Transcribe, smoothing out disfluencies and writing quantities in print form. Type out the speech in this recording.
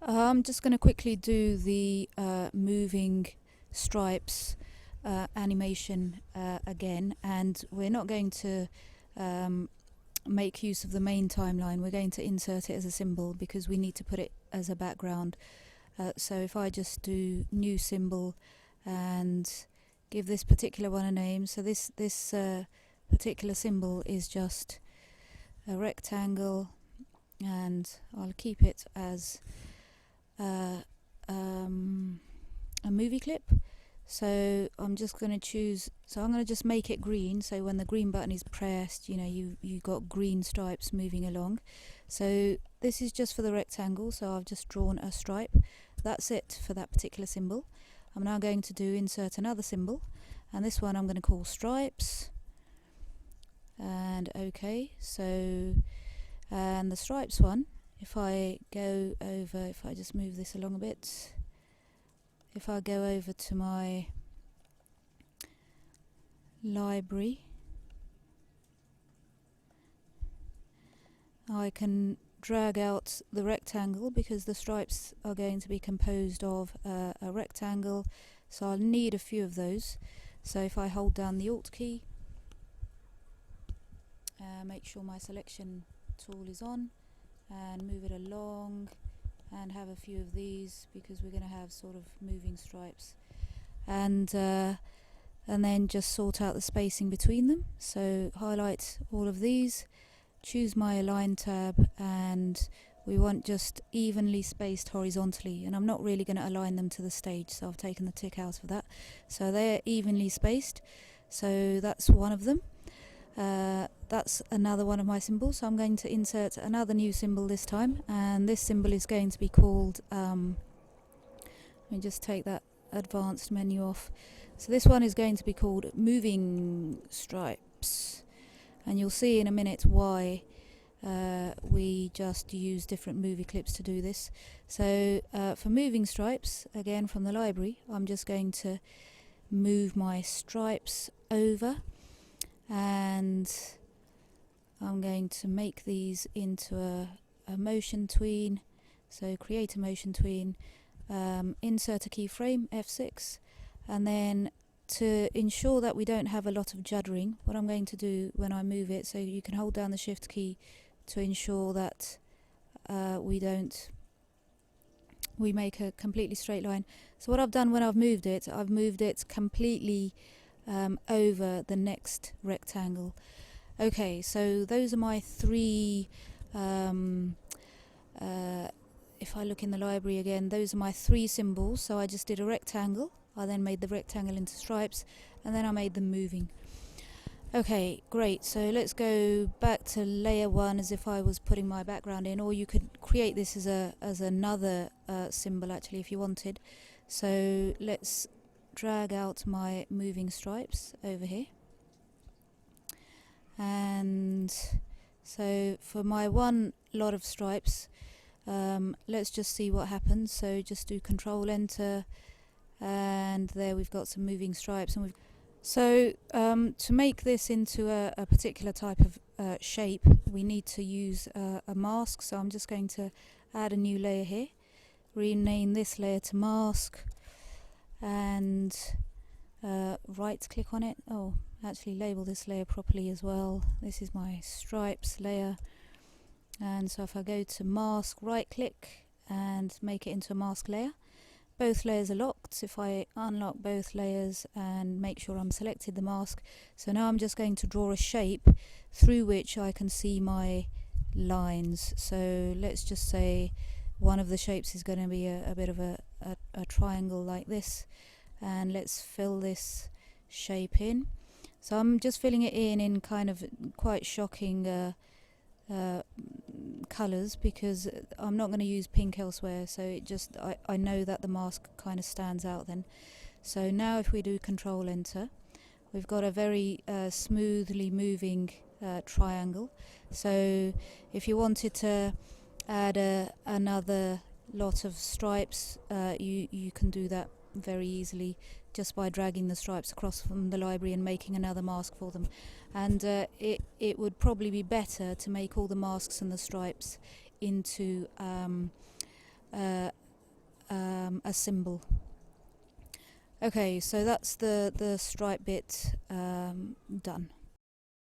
I'm just going to quickly do the moving stripes animation again, and we're not going to make use of the main timeline. We're going to insert it as a symbol because we need to put it as a background. So if I just do new symbol and give this particular one a name, so this particular symbol is just a rectangle, and I'll keep it as a movie clip. So I'm just going to choose, so I'm going to just make it green, so when the green button is pressed, you know, you got green stripes moving along. So this is just for the rectangle, so I've just drawn a stripe. That's it for that particular symbol. I'm now going to do insert another symbol, and this one I'm going to call stripes, and okay. So and the stripes one, if I go over, if I just move this along a bit, if I go over to my library, I can drag out the rectangle because the stripes are going to be composed of a rectangle, so I'll need a few of those. So if I hold down the Alt key, make sure my selection tool is on, and move it along, and have a few of these because we're going to have sort of moving stripes, and then just sort out the spacing between them. So highlight all of these, choose my align tab, and we want just evenly spaced horizontally, and I'm not really going to align them to the stage, so I've taken the tick out of that. So they're evenly spaced, so that's one of them. That's another one of my symbols, so I'm going to insert another new symbol this time, and this symbol is going to be called, let me just take that advanced menu off. So this one is going to be called moving stripes, and you'll see in a minute why we just use different movie clips to do this. So for moving stripes, again from the library, I'm just going to move my stripes over, and I'm going to make these into a motion tween. So create a motion tween, insert a keyframe, F6, and then to ensure that we don't have a lot of juddering, what I'm going to do when I move it, so you can hold down the shift key to ensure that we make a completely straight line. So what I've done when I've moved it completely over the next rectangle. Okay, so those are my three, if I look in the library again, those are my three symbols. So I just did a rectangle, I then made the rectangle into stripes, and then I made them moving. Okay, great, so let's go back to layer one as if I was putting my background in, or you could create this as another symbol actually if you wanted. So let's drag out my moving stripes over here, and so for my one lot of stripes, let's just see what happens. So just do Control Enter, and there we've got some moving stripes, and to make this into a particular type of shape, we need to use a mask. So I'm just going to add a new layer here, rename this layer to mask, and right click on it. Oh, actually label this layer properly as well. This is my stripes layer, and so if I go to mask, right click and make it into a mask layer, both layers are locked. If I unlock both layers and make sure I'm selected the mask, so now I'm just going to draw a shape through which I can see my lines. So let's just say one of the shapes is going to be a bit of a triangle like this, and let's fill this shape in. So I'm just filling it in kind of quite shocking colours, because I'm not going to use pink elsewhere, so it just I know that the mask kind of stands out then. So now if we do Control Enter, we've got a very smoothly moving triangle. So if you wanted to add another lot of stripes, you can do that very easily just by dragging the stripes across from the library and making another mask for them. And it would probably be better to make all the masks and the stripes into a symbol. Okay, so that's the stripe bit done.